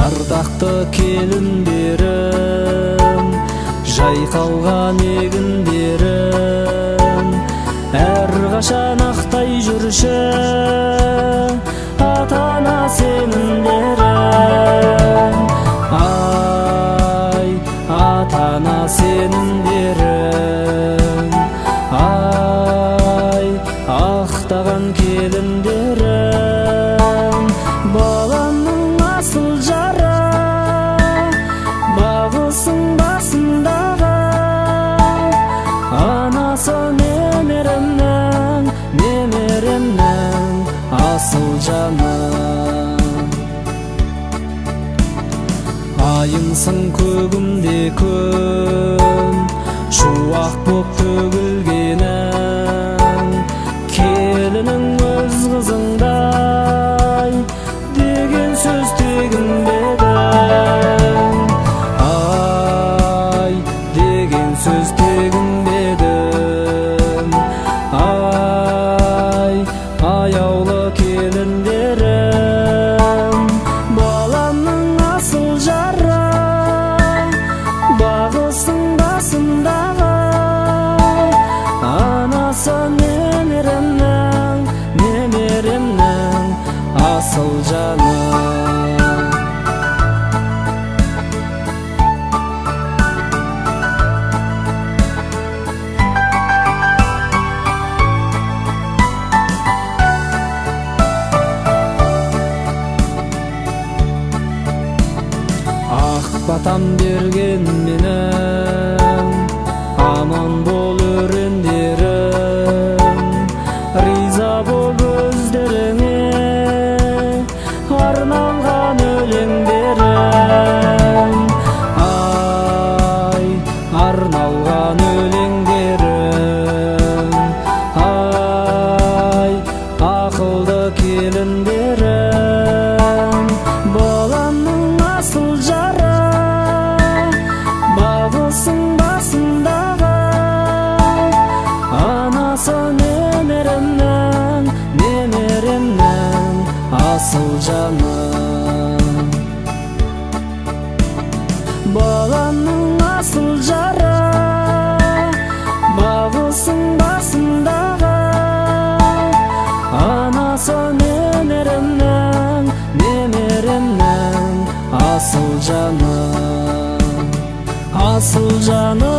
Ардақты келіндерім, жайқалған егіндерім, әрқашан ақтай жүрші ата-ана сенімдерім. Ай, ата-ана сенімдерім, ай, ақтаған келіндерім, баламның асыл жары, бағылсын басындағы, анасы немеремнің, немеремнің асыл жаны. Айымсың көгімде күн, шуақ боп төгілгенің, келінің өз қызыңдай деген сөз тегінбедің. Ай, деген сөз тегінбедің. Ай, аяулы келіндерім, баламның асыл жары, бағылсын басындағы, анасы немеремнің, немеремнің асыл жаны. Ақ батам берген менің, аман бол өрендерім, риза бол өздеріңе арналған өлеңдерім. Ай, арналған өлеңдерім. Ай, ақылды келіндерім, баламның асыл жары, бағылсын басындағы, анасы немеремнің, немеремнің асыл жаны. Баламның асыл жары, бағылсын басындағы, анасы немеремнің, немеремнің асыл жаны. Асыл жаны.